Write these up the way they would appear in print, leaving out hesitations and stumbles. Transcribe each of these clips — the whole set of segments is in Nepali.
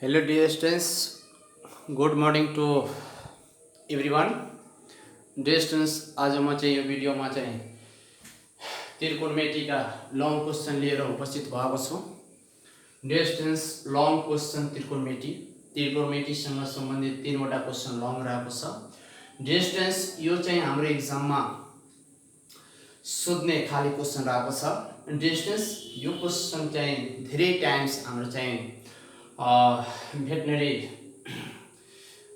Hello dear students, good morning to everyone. Dear students, आज म चाहिँ यो भिडियोमा चाहिँ त्रिकोणमितिका लङ क्वेशन लिएर उपस्थित भएको छु। Dear students, लङ क्वेशन त्रिकोणमितिसँग सम्बन्धित 3 वटा क्वेशन लङ रहेको छ। Dear students, यो चाहिँ हाम्रो एक्जाममा सोध्ने खाली क्वेशन रहेको छ। Dear students, यो क्वेशन चाहिँ धेरै टाइम्स हाम्रो चाहिँ भेटनरी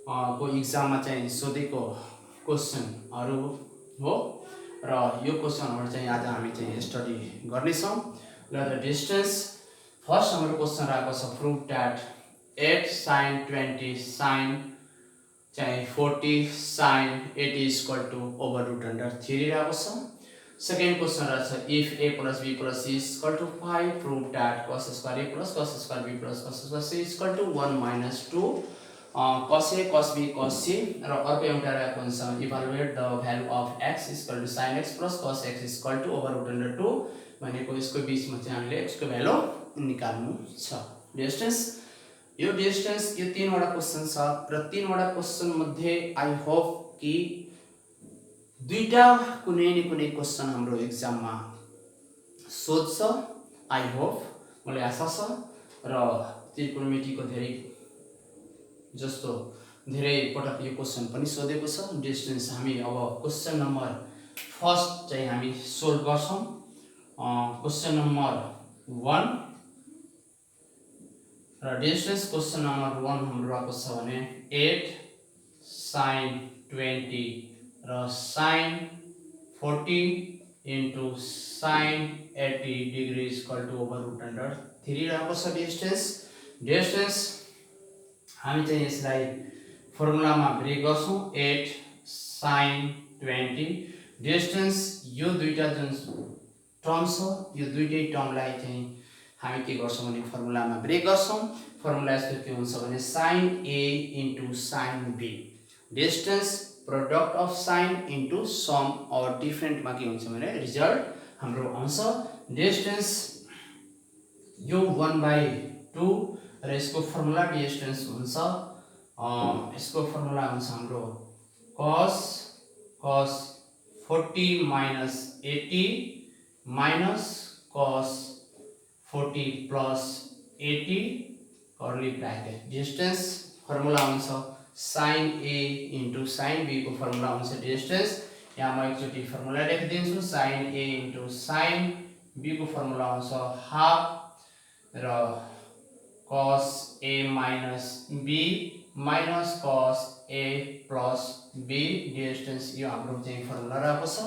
को एक्जाममा चाहिँ सोधेको क्वेशनहरु हो र यो क्वेशनहरु चाहिँ आज हामी चाहिँ स्टडी गर्ने छौं। ल द डिस्टेंस फर्स्ट हाम्रो क्वेशन रहेको छ प्रूफ दैट 8 sin 20 sin चाहिँ 40 sin 80 over √3 रहेको छ। Second question is if a plus b plus c is equal to 5, prove that cos square a plus cos square b plus cos square c is equal to 1 minus 2 cos a cos b cos c र अर्को एउटा रहेको हुन्छ evaluate the value of x is equal to sin x plus cos x is equal to over √2 भनेको यसको बीचमा चाहिँ हामीले x को भ्यालु निकाल्नु छ। डिस्टेंस यो डिस्टेंस यो 3 वटा क्वेशन छ र 3 वटा क्वेशन मध्ये आई होप कि दुईटा कुनै न कुनै क्वेशन हाम्रो एक्जाममा सोध्छ। आई होप मलाई आशा छ र त्रिकोणमितिको धेरै जस्तो धेरै पटक यो क्वेशन पनि सोधेको छ। डिस्टेंस हामी अब क्वेशन नम्बर फर्स्ट चाहिँ हामी सोल्भ गर्छौं। क्वेशन नम्बर 1 र डिस्टेंस क्वेशन नम्बर 1 हाम्रो रहेको छ भने 8 sin 20 र sin 40 into sin 80 degree is equal to over √3 रहेको छ। डिस्टेंस हामी चाहिँ यसलाई फर्मुलामा ब्रेक गर्छौं 8 sin 20 डिस्टेंस यो दुईटा जुन टर्म छ यो दुईटै टर्मलाई चाहिँ हामी के गर्छौं भने फर्मुलामा ब्रेक गर्छौं। फर्मुला यसको के हुन्छ भने sin a into sin b distance product of sine into sum और डिफरेंट मा के हुन्छ भने रिजल्ट हाम्रो आउँछ। डिस्टेंस यो 1/2 र यसको फर्मुला डिस्टेंस हुन्छ यसको फर्मुला हुन्छ हाम्रो cos 40 minus 80 minus cos 40 plus 80 curly bracket. Distance formula हुन्छ sin a into sin b को फर्मुला हुन्छ डिस्टेंस। यहाँ म एकचोटी फर्मुला लेखिदिन्छु sin a into sin b को फर्मुला हुन्छ हाफ र cos a minus b minus cos a plus b distance यो हाम्रो चाहिँ फर्मुला रहेको छ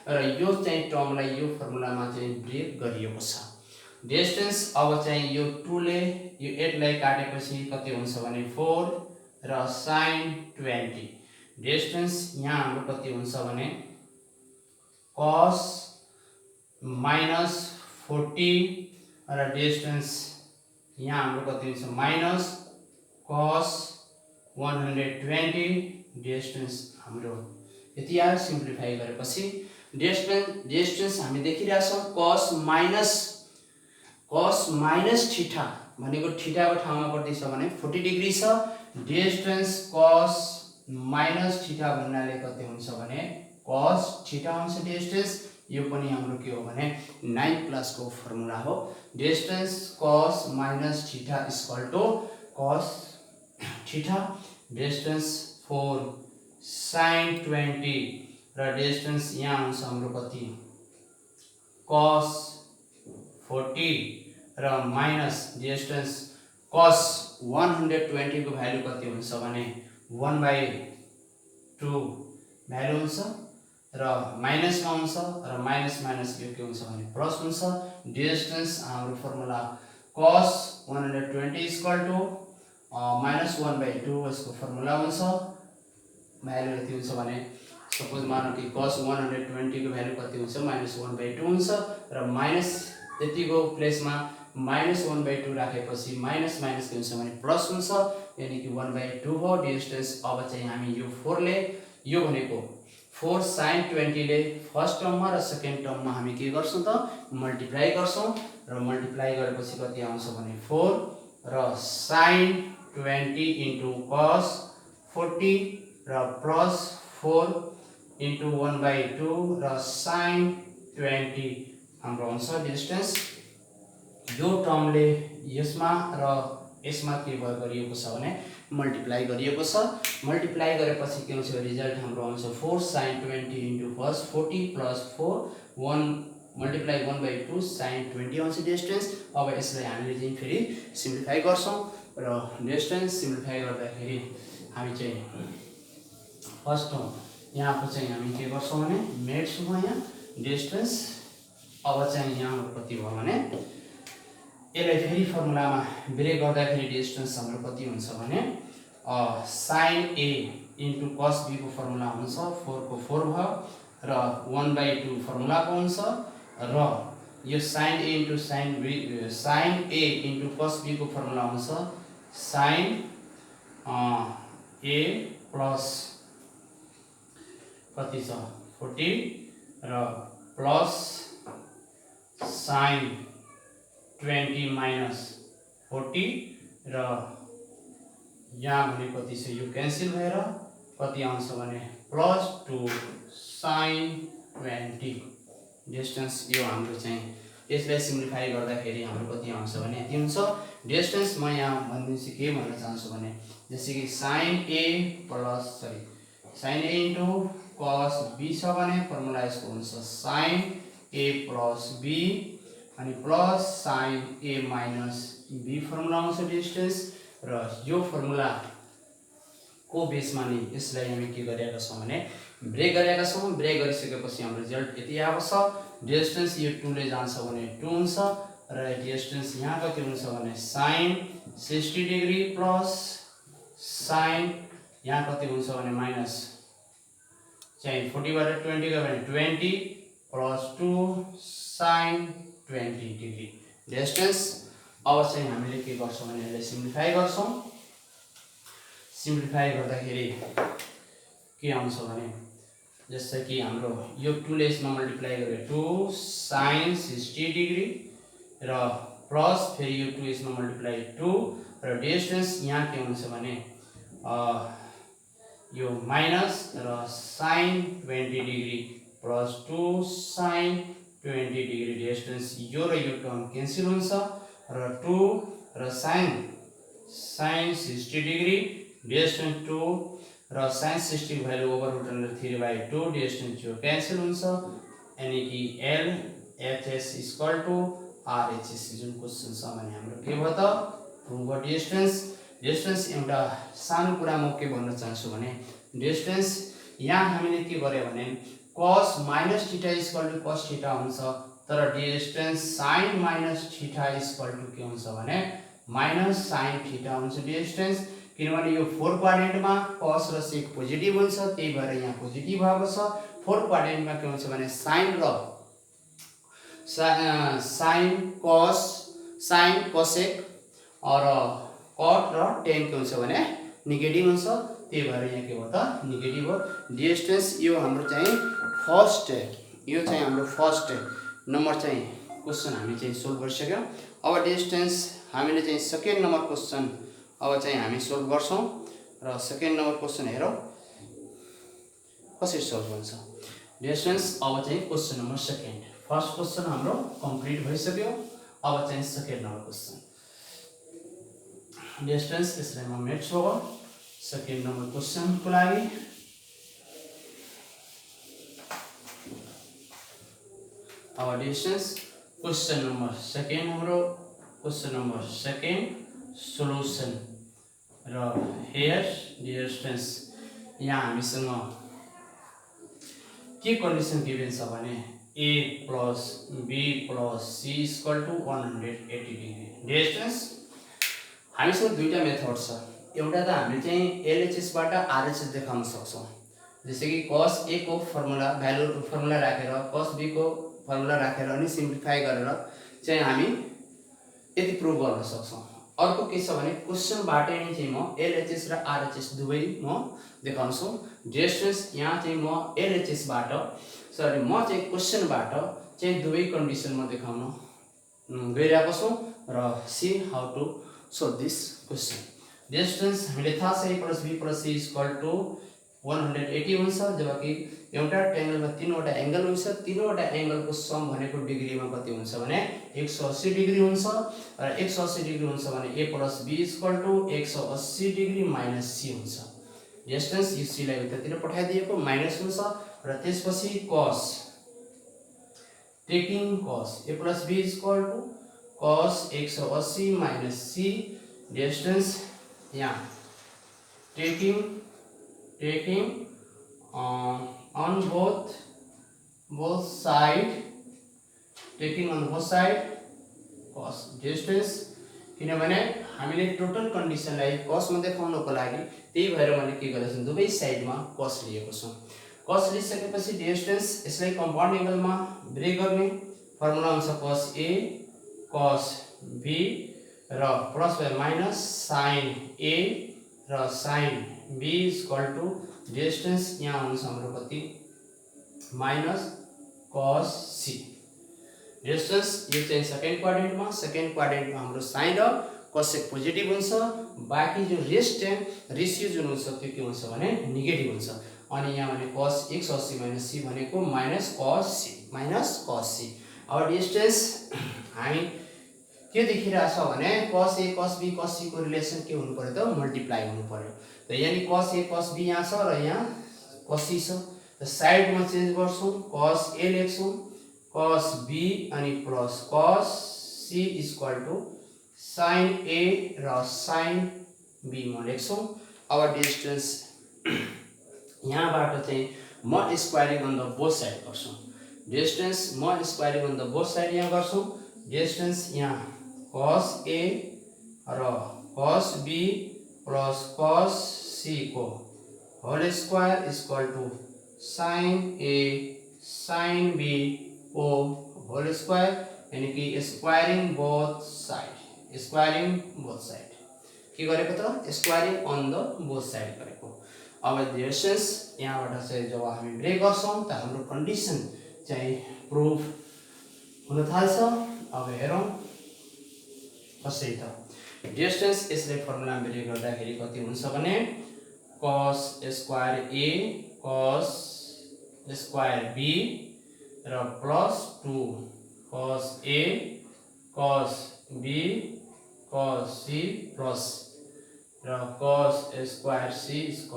र यो चाहिँ टर्मलाई यो फर्मुलामा चाहिँ ब्रेक गरिएको छ। डिस्टेंस अब चाहिँ यो 2 ले यो 8 लाई काटेपछि कति हुन्छ भने 4 र sin 20 डिस्टेंस यहाँ हाम्रो कति हुन्छ भने cos minus 40 र डिस्टेंस यहाँ हाम्रो कति हुन्छ माइनस cos 120 डिस्टेंस हाम्रो यति आयो। सिम्प्लिफाई गरेपछि डिस्टेंस हामी देखिरहेछौं cos minus थीटा भनेको थीटा को ठाउँमा कति छ भने 40 डिग्री छ। डिस्टेंस cos minus थीटा भन्नाले कति हुन्छ भने cos थीटा हुन्छ। डिस्टेंस यो पनि हाम्रो के हो भने 9 प्लस को फर्मुला हो। Distance cos minus theta = cos theta distance 4 sin 20 र डिस्टेंस यहाँ हुन्छ हाम्रो कति cos 40 र माइनस डिस्टेंस cos 120 को भ्यालु कति हुन्छ भने 1/2 भ्यालु हुन्छ र माइनस मा हुन्छ र माइनस माइनस यो के हुन्छ भने प्लस हुन्छ। डिस्टेंस हाम्रो फर्मुला cos 120 minus 1/2 यसको फर्मुला हुन्छ भ्यालु कति हुन्छ भने सपोज मानौ कि cos 120 को भ्यालु कति हुन्छ माइनस 1/2 हुन्छ र माइनस यतिको प्लेसमा माइनस 1/2 राखेपछि माइनस माइनस के हुन्छ भने प्लस हुन्छ यानी कि 1/2 हो। डिस्टेंस अब चाहिँ हामी यो 4 ले यो भनेको 4 sin 20 ले फर्स्ट टर्ममा र सेकेन्ड टर्ममा हामी के गर्छौं त मल्टिप्लाई गर्छौं र मल्टिप्लाई गरेपछि कति आउँछ भने 4 र sin 20 into cos 40 र प्लस 4 into 1/2 र sin 20 हाम्रो हुन्छ डिस्टेन्स। यो टर्मले यसमा र यसमा के गरिएको छ भने मल्टिप्लाई गरिएको छ। मल्टिप्लाई गरेपछि के हुन्छ रिजल्ट हाम्रो आउँछ 4 sin 20 into cos 40 plus 4 1 multiply 1/2 sin 20 आउँछ डिस्टेन्स। अब यसलाई हामीले चाहिँ फेरि सिम्प्लिफाई गर्छौं र डिस्टेन्स सिम्प्लिफाई गर्दाखेरि हामी चाहिँ फर्स्ट टर्म यहाँको चाहिँ हामी के गर्छौं भने मेट्छौं यहाँ डिस्टेन्स। अब चाहिँ यहाँ कति भयो भने यसलाई फेरि फर्मुलामा ब्रेक गर्दाखेरि डिस्टेन्स हाम्रो कति हुन्छ भने sin a into cos b को फर्मुला हुन्छ 4 को 4 भयो र 1/2 फर्मुला को हुन्छ र यो sin a into cos b को फर्मुला हुन्छ sin a प्लस कति छ 40 र प्लस sin 20 minus 40 र यहाँ भने कति छ यो क्यान्सल भएर कति आउँछ भने प्लस 2 sin 20 डिस्टेन्स। यो हाम्रो चाहिँ यसलाई सिम्प्लिफाई गर्दाखेरि हाम्रो कति आउँछ भने यति हुन्छ डिस्टेन्स। म यहाँ भनिदिन्छु के भन्न चाहन्छु भने जस्तै कि sin a into cos b छ भने फर्मुला यसको हुन्छ sin a plus b अनि plus sin a minus b formula आउँछ डिस्टेन्स। र यो फर्मुला को बेसमा नि यसलाई हामी के गरेका छौं भने ब्रेक गरेका छौं। ब्रेक गरिसकेपछि हाम्रो रिजल्ट यति आएको छ डिस्टेन्स यो 2 ले जान्छ भने 2 हुन्छ र डिस्टेन्स यहाँ कति हुन्छ भने sin 60 डिग्री प्लस sin यहाँ कति हुन्छ भने माइनस चाहिँ 40 बाट 20 गयो भने 20 प्लस 2 sin 20 डिग्री डिस्टेन्स। अब चाहिँ हामीले के गर्छौं भने यसलाई सिम्प्लिफाई गर्छौं। सिम्प्लिफाई गर्दाखेरि के आउँछ भने जस्तै कि हाम्रो यो 2 ले यसमा मल्टिप्लाई गरे 2 sin 60 डिग्री र प्लस फेरि यो 2 यसमा मल्टिप्लाई 2 र डिस्टेन्स यहाँ के हुन्छ भने यो माइनस र sin 20 degree plus 2 sin 20 degree distance. यो र यो टर्म क्यान्सल हुन्छ र 2 र sin 60 डिग्री डिस्टेन्स 2 र sin 60 value over root under 3/2 distance जो क्यान्सल हुन्छ यानी कि LHS इक्वल टु RHS जुन क्वेशन छ भने हाम्रो के भयो त प्रुभ डिस्टेन्स। डिस्टेन्स एउटा सानो कुरा म के भन्न चाहन्छु भने डिस्टेन्स यहाँ हामीले के गर्यो भने cos minus theta equal to cos theta हुन्छ तर distance sin minus theta equal to के हुन्छ भने माइनस sin theta हुन्छ डिस्टेन्स। किनभने यो 4 क्वाड्रेन्टमा cos र sec पोजिटिभ हुन्छ त्यही भएर यहाँ पोजिटिभ भएको छ। 4 क्वाड्रेन्टमा के हुन्छ भने sin cos sin cosec र cot र tan के हुन्छ भने नेगेटिभ हुन्छ त्यही भएर यहाँ के हो त नेगेटिभ हो डिस्टेन्स। यो हाम्रो चाहिँ फर्स्ट यो चाहिँ हाम्रो फर्स्ट नम्बर चाहिँ क्वेशन हामी चाहिँ सोल्भ गरिसक्यौं। अब डिस्टेन्स हामीले चाहिँ सेकेन्ड नम्बर क्वेशन अब चाहिँ हामी सोल्भ गर्छौं र सेकेन्ड नम्बर क्वेशन हेरौं कसरी सोल्भ हुन्छ डिस्टेन्स। अब चाहिँ question number second first question हाम्रो कम्प्लिट भइसक्यो। अब चाहिँ सेकेन्ड नम्बर क्वेशन डिस्टेन्स यसलाई म मेट्छु। अब सेकेन्ड नम्बर क्वेशन को लागि अब डिस्टेन्स क्वेशन नम्बर सेकेन्ड हाम्रो क्वेशन नम्बर सेकेन्ड सोल्युसन र हियर डिस्टेन्स यहाँ हामीसँग के कन्डिसन गिभन छ भने a plus b plus c equal to 180 degree distance. हामीसँग दुईटा मेथड छ। एउटा त हामी चाहिँ LHS बाट RHS देखाउन सक्छौं जस्तै कि cos a को फर्मुला भ्यालु फर्मुला राखेर cos b को फर्मुला राखेर अनि सिम्प्लिफाई गरेर चाहिँ हामी यति प्रुभ गर्न सक्छौं। अर्को के छ भने क्वेशन बाटै नै चाहिँ म LHS र RHS दुवै म देखाउँछु डिस्टेन्स। यहाँ चाहिँ म LHS बाट सरी म चाहिँ क्वेशन बाट चाहिँ दुवै कन्डिसन म देखाउन गइरहेको छु र see how to solve this question distance हामीले थाहा छ a + b + c = 180 हुन्छ, जबकि एउटा ट्रायंगलमा तीनवटा एंगल हुन्छ, तीनवटा एंगलको सम भनेको डिग्रीमा कति हुन्छ भने 180 डिग्री हुन्छ र 180 डिग्री हुन्छ भने a + b = 180 डिग्री - c हुन्छ। डिस्टेंस यो c लाई उतातिर पठाइदिएको माइनस हुन्छ र त्यसपछि cos taking cos a + b = cos 180 - c distance यहाँ taking on both side cos distance, किनभने हामीले टोटल कन्डिसनलाई cos मा देखाउनको लागि त्यही भएर मैले के गरेको छु दुवै साइडमा cos लिएको छु। cos लिइसकेपछि डिस्टेंस यसलाई कम्पाउन्ड एंगलमा ब्रेक गर्ने फर्मुला हुन्छ cos a cos b र प्लस वा माइनस sin a र sin b = डिस्टेंस यहाँ हुन्छ हाम्रो कति -cos c डिस्टेंस। यो चाहिँ सेकेन्ड क्वाड्रेन्टमा हाम्रो sin र cosec पोजिटिभ हुन्छ, बाँकी जो रेशियो जुन हुन्छ त्यो के हुन्छ भने नेगेटिभ हुन्छ। अनि यहाँ भने cos 180 - c भनेको -cos c। अब डिस्टेंस हामी के देखिरहेछ भने cos a cos b cos c को रिलेसन के हुनु पर्यो त मल्टिप्लाई हुनु पर्यो। त यानी cos a cos b यहाँ छ र यहाँ cos c छ, त साइडमा चेन्ज गर्छौं, cos a लेख्छौं, cos b अनि plus cos c = sin a र sin b म लेख्छौं। अब डिस्टेंस यहाँबाट चाहिँ म squaring on the both side गर्छौं, डिस्टेंस म squaring on the both side यहाँ गर्छौं। डिस्टेंस यहाँ cos a र cos b plus cos c को whole square = sin a sin b को होल स्क्वायर, यानी कि स्क्वायरिङ बोथ साइड के गरेको त squaring on the both side गरेको। अब डिस्टेंस यहाँबाट चाहिँ जब हामी ब्रेक गर्छौं त हाम्रो कन्डिसन चाहिँ प्रुफ हुन थाल्छ। अब हेरौं कसै त डिस्टेंस यसले फर्मुला ब्रेक गर्दाखेरि कति हुन्छ भने cos square a cos square b र plus 2 cos a cos b cos c plus र cos स्क्वायर c =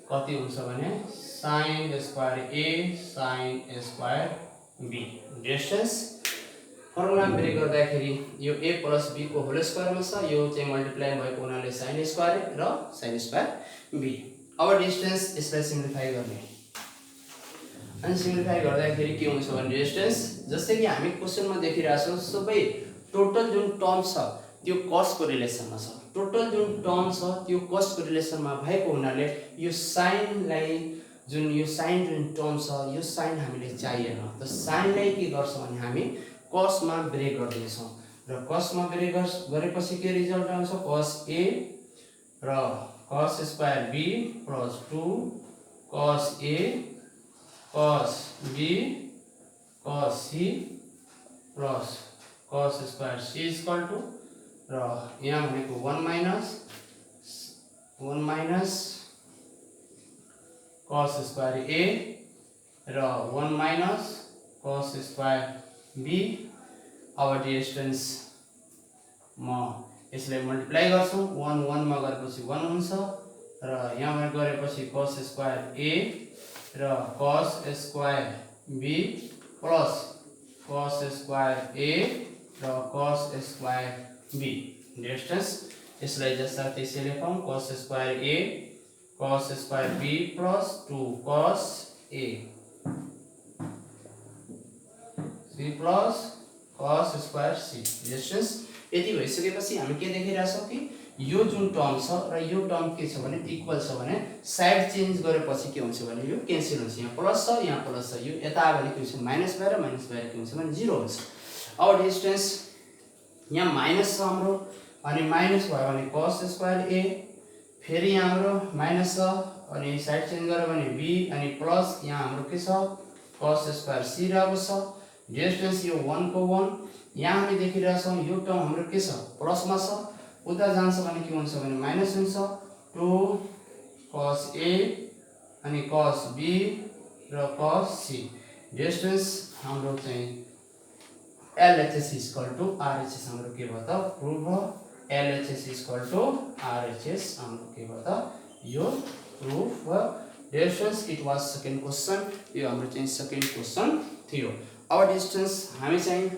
कति हुन्छ भने sin square a sin square b। Distance formula break गर्दाखेरि यो a + b को होल स्क्वायरमा छ, यो चाहिँ मल्टिप्लाई भएको हुनाले sin स्क्वायर र sin स्क्वायर b। अब डिस्टेंस यसलाई सिम्प्लिफाई गर्ने, अनि सिम्प्लिफाई गर्दाखेरि के हुन्छ भने डिस्टेंस जस्तै कि हामी क्वेशनमा देखिरहेछौं सबै टोटल जुन टर्म छ त्यो cos को रिलेसनमा छ, टोटल जुन टर्म छ त्यो cos को रिलेसनमा भएको हुनाले यो sin लाई जुन टर्म छ यो sin हामीले चाहिएन। त sin लाई के गर्छौं भने हामी cos मा ब्रेक गर्दिन्छौं र cos मा ब्रेक गरेपछि के रिजल्ट आउँछ cos a र cos square b plus 2 cos a cos b cos c plus cos square c = र यहाँ भनेको 1 माइनस cos स्क्वायर a र 1 माइनस cos स्क्वायर b। अब डिस्टेंस म यसलाई मल्टिप्लाई गर्छु, 1 1 मा गरेपछि 1 हुन्छ र यहाँ गरेपछि cos स्क्वायर a र cos square b plus cos square a र cos स्क्वायर b। डिस्टेंस यसलाई जस्ता त्यसै लेखौं cos square a cos square b plus 2 cos a c plus cos square c। Distance यति भइसकेपछि हामी के देखिरहेछौं कि यो जुन टर्म छ र यो टर्म के छ भने इक्वल छ भने साइड चेन्ज गरेपछि के हुन्छ भने यो क्यान्सल हुन्छ, यहाँ प्लस छ यहाँ प्लस छ, यो यता भने के हुन्छ माइनस भएर के हुन्छ भने 0 हुन्छ। अब डिस्टेंस यहाँ माइनस छ हाम्रो, अनि माइनस भयो भने cos स्क्वायर a, फेरि यहाँ हाम्रो माइनस छ अनि साइड चेन्ज गर्यो भने b, अनि प्लस यहाँ हाम्रो के छ cos स्क्वायर c रहेको छ। डिस्टेंस यो 1 को 1 यहाँ हामी देखिरहेछौं यो टर्म हाम्रो के छ प्लसमा छ, उता जान्छ भने के हुन्छ भने माइनस हुन्छ 2 cos A अनि cos B र cos C। डिस्टेंस हाम्रो चाहिँ LHS RHS हाम्रो के भयो त प्रुभ भयो। LHS RHS हाम्रो के भयो त यो प्रुफ भयो। Distance it was second question, यो हाम्रो चाहिँ सेकेन्ड क्वेश्चन थियो। अब डिस्टेंस हामी चाहिँ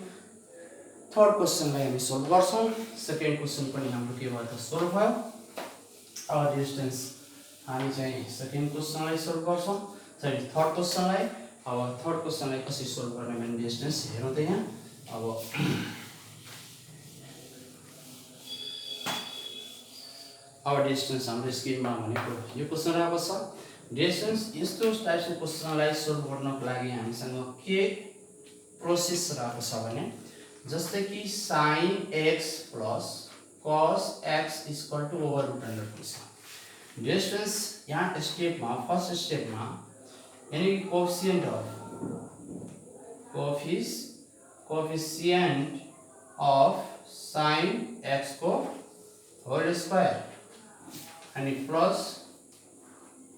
थर्ड क्वेश्चनलाई हामी सोल्भ गर्छौं। सेकेन्ड क्वेश्चन पनि हाम्रो के भयो त सोल्भ भयो। अब डिस्टेंस हामी चाहिँ सेकेन्ड क्वेश्चनलाई सोल्भ गर्छौं, सरी थर्ड क्वेश्चनलाई। अब थर्ड क्वेश्चनलाई कसरी सोल्भ गर्ने भने डिस्टेंस हेरौँ त यहाँ। अब डिस्टेंस हाम्रो स्क्रिनमा भनेको यो क्वेश्चन आएको छ। डिस्टेंस यस्तो टाइपको क्वेश्चनलाई सोल्भ गर्नको लागि हामीसँग के प्रोसेस रहेको छ भने जस्तै कि sin x plus cos x =√2 छ। डिस्टेंस यहाँ स्टेपमा फर्स्ट स्टेपमा यानी कोएफिशिएंट अफ sin x को होल स्क्वायर अनि plus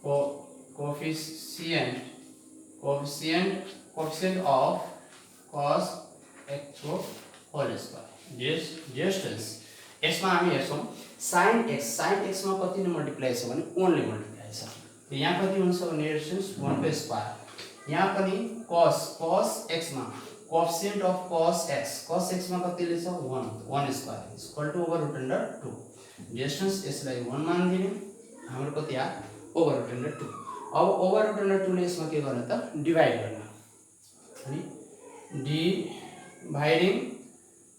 coefficient of cos x को होल स्क्वायर। डिस्टेंस यसमा हामी हेर्छौं sin x मा कति ले मल्टिप्लाई छ भने 1 ले मल्टिप्लाई छ। तो यहाँ कति हुन्छ भने डिस्टेंस 1 को स्क्वायर। यहाँ पनि cos x मा कोएफिशिएंट अफ cos x मा कति ले छ 1 स्क्वायर =√2। डिस्टेंस यसलाई 1 मान दिने हाम्रो कति आ /√2। अब /√2 ले यसमा के गर्ने त डिवाइड गर्ने अनि dividing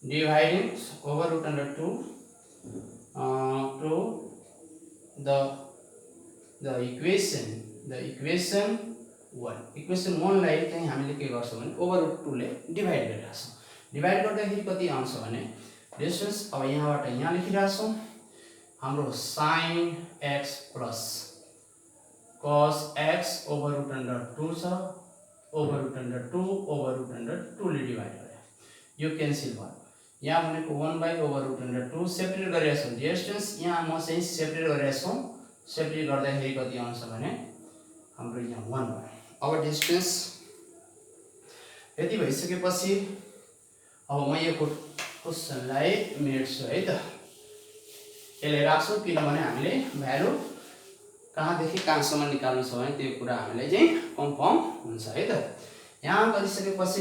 /√2 to the equation 1 लाई चाहिँ हामीले के गर्छौं भने /√2 ले डिवाइड गरिराछौं। डिवाइड गर्दाखेरि कति आउँछ भने डिस्टेंस अब यहाँबाट यहाँ लेखिराछौं हाम्रो sin x plus cos x /√2 छ। /√2 ले डिवाइड गरे यो क्यान्सल भयो। यहाँ भनेको 1/√2 सेपरेट गरिराछौं। डिस्टेंस यहाँ म चाहिँ सेपरेट गरिराछौं। सेपरेट गर्दाखेरि कति आउँछ भने हाम्रो यहाँ 1 भयो। अब डिस्टेंस यति भइसकेपछि अब म यो क्वेशनलाई मेट्छु है त। यसलाई राख्छु किनभने हामीले भ्यालु कहाँदेखि कहाँसम्म निकाल्नु छ भने त्यो कुरा हामीलाई चाहिँ कन्फर्म हुन्छ है त। यहाँ गरिसकेपछि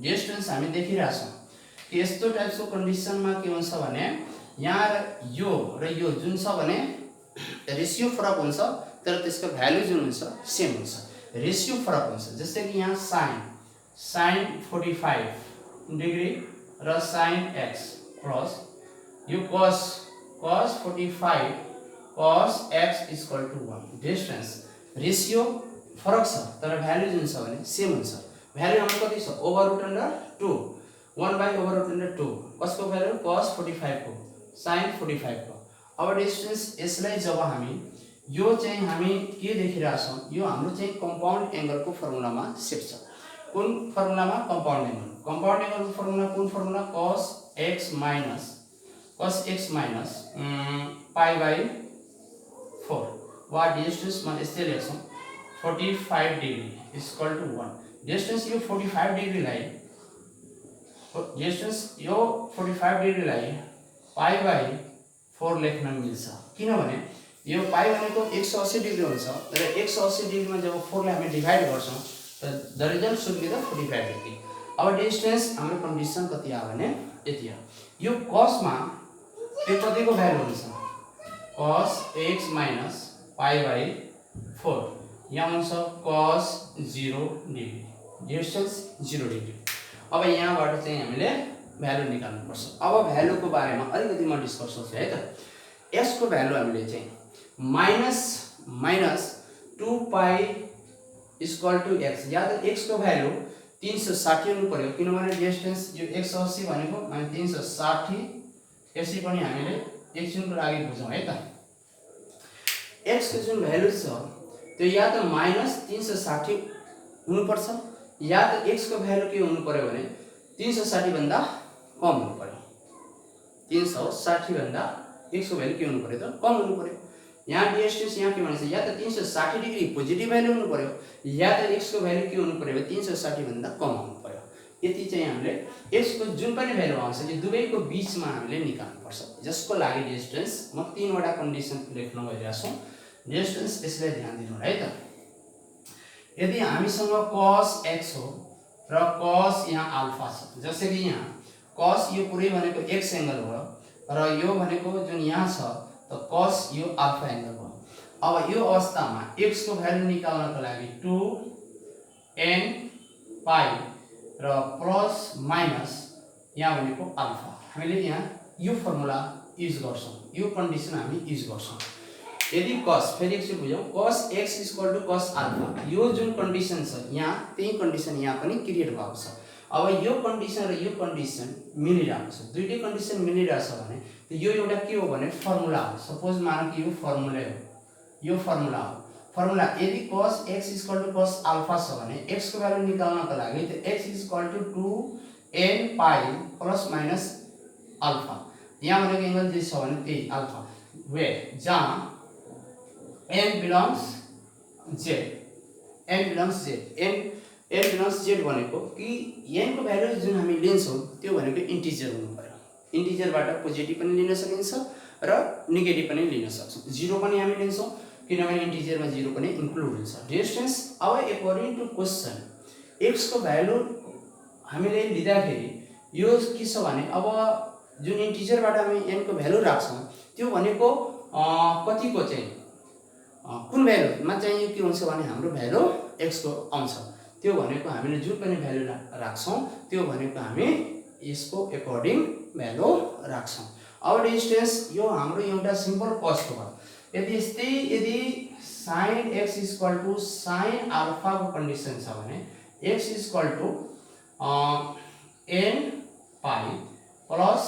डिस्टेंस हामी देखिराछौं कि यस्तो टाइपको कन्डिसनमा के हुन्छ भने यहाँ यो र यो जुन छ भने रेशियो फरक हुन्छ तर त्यसको भ्यालु जुन हुन्छ सेम हुन्छ। रेशियो फरक हुन्छ जस्तै कि यहाँ sin 45 डिग्री र sin x प्लस यो cos 45 cos x =1। Distance ratio फरक छ तर भ्यालु जुन छ भने सेम हुन्छ। भ्यालु हाम्रो कति छ /√2 1/√2 कसको भ्यालु cos 45 को sin 45 को। अब डिस्टेंस यसलाई जब हामी यो चाहिँ हामी के देखिराछौं यो हाम्रो चाहिँ कम्पाउन्ड एंगलको फर्मुलामा सेट छ। कुन फर्मुलामा कम्पाउन्ड एंगलको फर्मुला कुन formula cos x minus pi/4 वा डिस्टेंस मा यस्तै लेख्छौं 45 डिग्री =1। डिस्टेंस यो 45 डिग्री लाई pi/4 लेख्न मिल्छ किनभने यो पाइ भनेको 180 डिग्री हुन्छ तर 180 डिग्री मा जब 4 लाई हामी डिवाइड गर्छौं त the result should be the 45 degree. अब डिस्टेंस हाम्रो कन्डिसन कति आयो भने यति हो। यो cos मा त्यो कतिको भ्यालु हुन्छ cos x minus pi/4 यहाँ हुन्छ cos 0 डिग्री। Distance 0 degree. अब यहाँबाट चाहिँ हामीले भ्यालु निकाल्नु पर्छ। अब भ्यालुको बारेमा अलिकति म डिस्कस गर्छु है त। यसको भ्यालु हामीले चाहिँ माइनस 2π = x या त x को भ्यालु 360 हुनु पर्यो किनभने डिस्टेंस यो 180 भनेको अनि 360 यसै पनि हामीले एकछिनको लागि बुझौं है त। x को जुन भ्यालु छ त्यो या त -360 हुनु पर्छ या त x को भ्यालु के हुनु पर्यो भने 360 भन्दा कम हुनु पर्यो। 360 भन्दा x को भ्यालु के हुनु पर्यो त कम हुनु पर्यो। यहाँ डिस्टेन्स यहाँ के भनेछ या त 360 डिग्री पोजिटिभ भ्यालु हुनु पर्यो या त x को भ्यालु के हुनु पर्यो 360 भन्दा कम हुनु पर्यो। यति चाहिँ हामीले x को जुन पनि भ्यालु आउँछ यो दुवैको बीचमा हामीले निकाल्नु पर्छ। जसको लागि डिस्टेन्स म 3 वटा कन्डिसन लेख्न गइरहेको छु। डिस्टेन्स यसलाई ध्यान दिनु है त। यदि हामीसँग cos x हो र cos यहाँ अल्फा छ, जस्तै कि यहाँ cos यो पुरै भनेको x एंगल हो र यो भनेको जुन यहाँ छ त cos यो अल्फा एंगल हो। अब यो अवस्थामा x को भ्यालु निकाल्नको लागि 2n पाई र प्लस माइनस यहाँ भनेको अल्फा हामीले यहाँ यो फर्मुला युज गर्छौं, यो कन्डिसन हामी युज गर्छौं। यदि cos फेरि एकचोटि बुझौं cos x = cos अल्फा यो जुन कन्डिसन छ यहाँ त्यही कन्डिसन यहाँ पनि क्रिएट भएको छ। अब यो कन्डिसन र यो कन्डिसन मिलिरहेको छ, दुईटै कन्डिसन मिलिरहेछ भने यो एउटा के हो भने फर्मुला हो। सपोज मानौं कि यो फर्मुला हो, यो फर्मुला हो। फर्मुला यदि cos x = cos अल्फा छ भने x को भ्यालु निकाल्नको लागि त x = 2n pi plus minus alpha यहाँ भनेको एंगल जे छ भने त्यही अल्फा वे जहाँ n बिलोंग्स z भनेको कि n को भ्यालु जुन हामी लिन्छौं त्यो भनेको इन्टिजर हुनु पर्यो। इन्टिजरबाट पोजिटिभ पनि लिन सकिन्छ र नेगेटिभ पनि लिन सक्छौं। 0 पनि हामी लिन्छौं किनभने इन्टिजरमा 0 पनि इन्क्लुड हुन्छ। डिस्टेन्स अब अकॉर्डिङ टु क्वेशन x को भ्यालु हामीले लिँदाखेरि यो के छ भने अब जुन इन्टिजरबाट हामी n को भ्यालु राख्छौं त्यो भनेको कतिको चाहिँ कुन भ्यालुमा चाहिँ के हुन्छ भने हाम्रो भ्यालु x को आउँछ त्यो भनेको हामीले जुन पनि भ्यालु राख्छौं त्यो भनेको हामी यसको अकॉर्डिङ भ्यालु राख्छौं। अब डिस्टेन्स यो हाम्रो एउटा सिम्पल कस्ट हो। यदि sin x = sin अल्फा को कन्डिसन छ भने x = n pi plus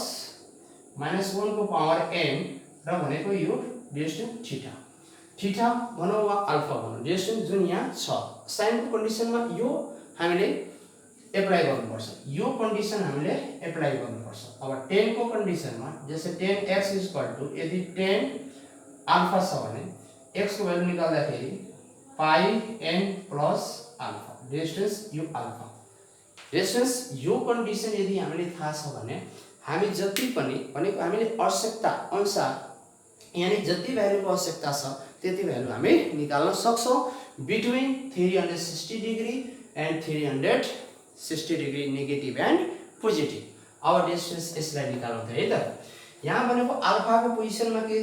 minus 1 को पावर n र भनेको यो डिस्टेन्स थीटा थीटा भनौं वा अल्फा भनौं डिस्टेन्स जुन यहाँ छ। sin को कन्डिसनमा यो हामीले एप्लाई गर्नुपर्छ, यो कन्डिसन हामीले एप्लाई गर्नुपर्छ। अब 10 को कन्डिसनमा जस्तै 10x = यदि 10 अल्फा छ भने x को भ्यालु निकाल्दाखेरि पाई n प्लस अल्फा डिस्टेन्स यो अल्फा। डिस्टेन्स यो कन्डिसन यदि हामीले थाहा छ भने हामी जति पनि भनेको हामीले आवश्यकता अनुसार यानी जति भ्यालुको आवश्यकता छ त्यति भ्यालु हामी निकाल्न सक्छौं between 360 degree and 360 degree negative and positive. अब डिस्टेन्स यसलाई निकाल्नु है त। यहाँ भनेको अल्फा को पोजिसनमा के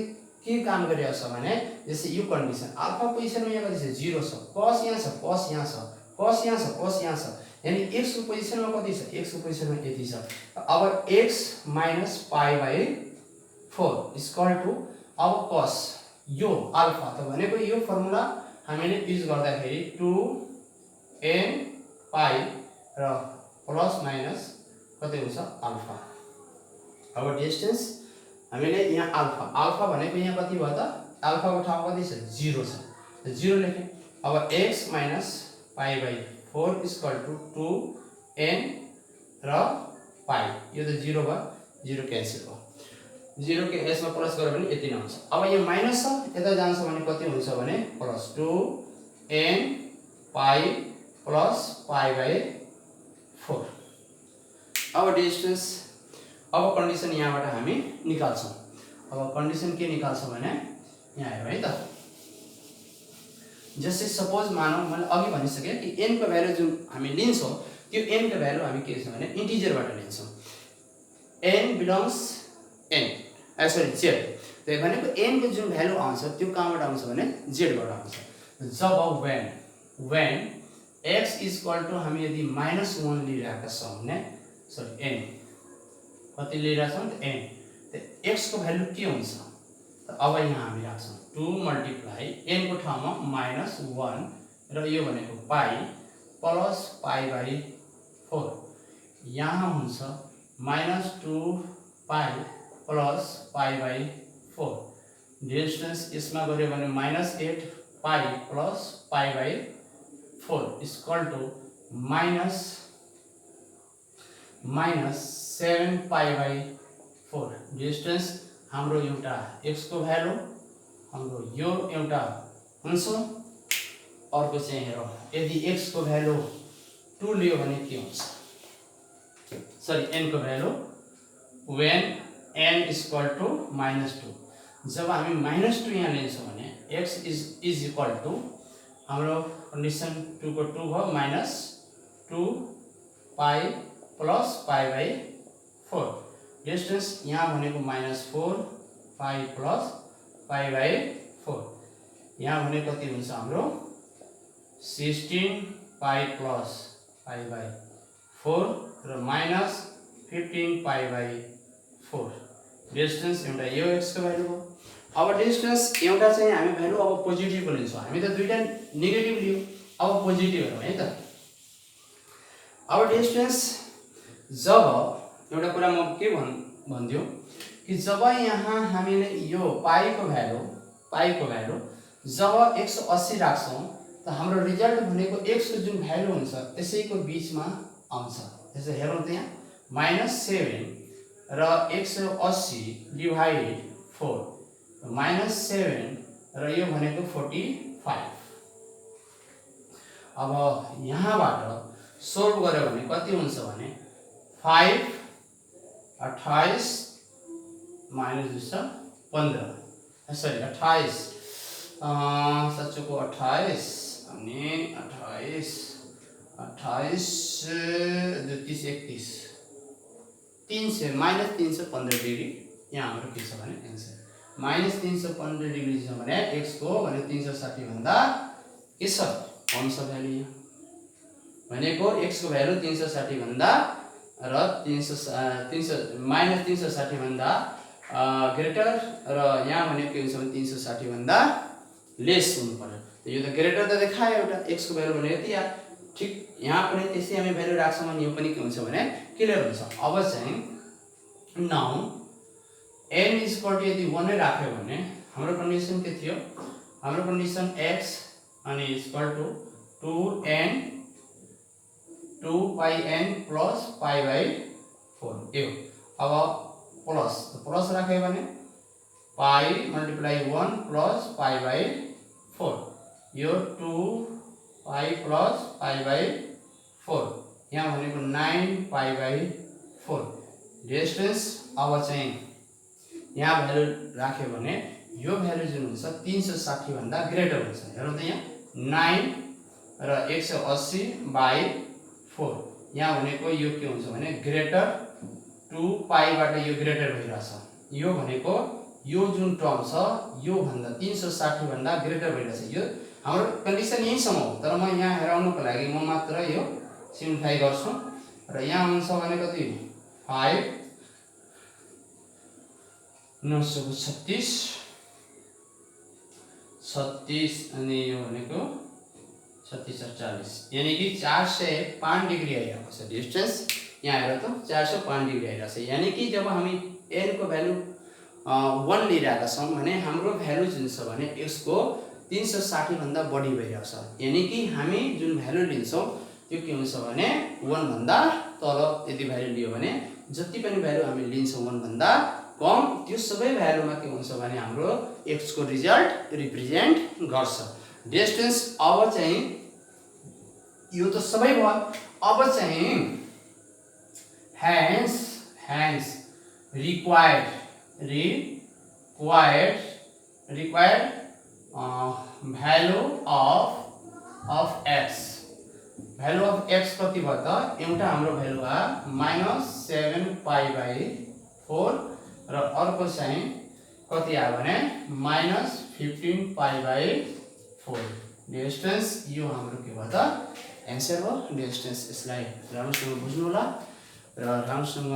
काम गरिरहेको छ भने जस्तै यो कन्डिसन अल्फा पोजिसनमा यहाँ कति छ 0 छ, cos यहाँ छ, cos यहाँ छ, cos यहाँ छ, cos यहाँ छ यानी x को पोजिसनमा कति छ x को पोजिसनमा यति छ। अब x - π/4 = अब cos यो अल्फा त भनेको यो फर्मुला हामीले युज गर्दाखेरि 2n पाई र प्लस माइनस कति हुन्छ अल्फा। अब डिस्टेन्स हामीले यहाँ अल्फा भनेको यहाँ कति भयो त अल्फा को ठाउँमा कति छ 0 छ, 0 लेखे। अब x - π/4 = 2n र पाई यो त 0 भयो, 0 क्यान्सल भयो, 0 के यसमा प्लस गरे पनि यति नै हुन्छ। अब यो माइनस छ यता जान्छ भने कति हुन्छ भने प्लस 2n पाई प्लस π/4। अब डिस्टेन्स अब कन्डिसन यहाँबाट हामी निकाल्छौं। अब कन्डिसन के निकाल्छौं भने यहाँ हेरौँ है त। जस्तै सपोज मानौं मैले अघि भनिसके कि n को भ्यालु जुन हामी लिन्छौं त्यो n को भ्यालु हामी के छ भने इन्टिजरबाट लिन्छौं। n belongs n sorry z त्यही भनेको n को जुन भ्यालु आउँछ त्यो कहाँबाट आउँछ भने z बाट आउँछ। जब when x = हामी यदि -1 लिइरहेका छौं भने सरी n कति लिइरहेका छौं त n त x को भ्यालु के हुन्छ त अब यहाँ हामी राख्छौं 2 * n को ठाउँमा -1 र यो भनेको पाई प्लस π/4 यहाँ हुन्छ -2 पाई प्लस π/4 डिस्टेन्स यसमा गरे भने -8 पाई प्लस π/4 = -7 π/4 डिस्टेन्स हाम्रो एउटा x को भ्यालु हाम्रो यो एउटा हुन्छ। अर्को चाहिँ हेरौँ, यदि x को भ्यालु 2 लियो भने के हुन्छ, सरी n को value when n equal to -2। जब हामी -2 यहाँ लिन्छौँ भने x इज इक्वल टु हाम्रो कन्डिसन 2 को 2 भयो -2 pi plus pi by 4। Distance यहाँ भनेको -4 पाई प्लस पाई बाई 4। यहाँ भने कति हुन्छ हाम्रो 16 पाई प्लस पाई बाई 4 र -15 पाई बाई 4। डिस्टेंस एउटा यो x को भ्यालु हो। अब डिस्टेंस एउटा चाहिँ हामी भ्यालु अब पोजिटिभ लिन्छौँ, हामी त दुईटा नेगेटिभ लियौँ, अब पोजिटिभ हेरौँ है त। अब डिस्टेंस जब एउटा कुरा म के भन्दियो कि जब यहाँ हामीले यो पाई को भ्यालु जब 180 राख्छौं त हाम्रो रिजल्ट भनेको x को जुन भ्यालु हुन्छ त्यसैको बीचमा आउँछ। त्यसै हेरौँ त यहाँ -7 र 180 डिभाइड 4 -7 र यो भनेको 45। अब यहाँबाट सोल्भ गर्यो भने कति हुन्छ भने 5 28 माइनस 15 सरी 28 सच्चोको 28 अनि 28 31 300 -315 डिग्री यहाँ हाम्रो के छ भने एन्सर -315 डिग्री छ भने x को भने 360 भन्दा के छ कम छ भ्यालु। यहाँ भनेको x को भ्यालु 360 भन्दा र 360 भन्दा ग्रेटर र यहाँ भनेको के हुन्छ भने 360 भन्दा लेस हुनु पर्यो। यो त ग्रेटर त देखायो एउटा x को भ्यालु भने यति यार ठीक। यहाँ पनि त्यसै हामी भ्यालु राख्छौँ भने यो पनि के हुन्छ भने क्लियर हुन्छ। अब चाहिँ नाउ n इक्वल टु यदि 1 नै राख्यो भने हाम्रो कन्डिसन के थियो, हाम्रो कन्डिसन x अनि equal to 2 pi n plus pi by 4 यो। अब प्लस राख्यो भने pi multiply 1 plus pi by 4 यो 2 पाई प्लस पाई बाई 4 यहाँ भनेको 9 पाई बाई 4। डिस्टेंस अब चाहिँ यहाँ भ्यालु राख्यो भने यो भ्यालु जुन हुन्छ 360 भन्दा ग्रेटर हुन्छ। हेरौँ त यहाँ 9 र 180 बाई 4 यहाँ भनेको यो के हुन्छ भने ग्रेटर 2 पाईबाट यो ग्रेटर भइरहेछ। यो भनेको यो जुन टर्म छ यो भन्दा 360 भन्दा ग्रेटर भइरहेछ। यो हाम्रो कन्डिसन यहीसम्म हो, तर म यहाँ हेराउनको लागि म मात्र यो सिम्प्लिफाई गर्छु र यहाँ हुन्छ भने कति 5 36 अनि यो भनेको 36 और 40 यानी कि 405 डिग्री आइरहेको छ। डिस्टेंस यहाँ हेर त 405 डिग्री आइरहेको छ। यानी कि जब हामी n को भ्यालु 1 लिइरहेका छौं भने हाम्रो भ्यालु जुन छ भने x को 360 भन्दा बढी भइरहेको छ। यानी कि हामी जुन भ्यालु लिन्छौं त्यो के हुन्छ भने 1 भन्दा तल यदि भ्यालु लियो भने जति पनि भ्यालु हामी लिन्छौं 1 भन्दा कम त्यो सबै भ्यालुमा के हुन्छ भने हाम्रो x को रिजल्ट रिप्रेजेन्ट गर्छ। डिस्टेंस अब चाहिँ यो त सबै भयो। अब चाहिँ hence required value of x कति भयो त एउटा हाम्रो भ्यालु आ -7 पाई बाई 4 र अर्को चाहिँ कति आयो भने -15 पाई बाई 4। डिस्टेंस यो हाम्रो के भयो त एन्सर हो। डिस्टेंस यसलाई राम्रोसँग बुझ्नु होला र राम्रोसँग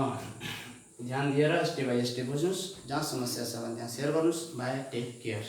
ध्यान दिएर स्टेप बाई स्टेप बुझ्नुस्। जहाँ समस्या छ भने त्यहाँ शेयर गर्नुस्। Bye, take care.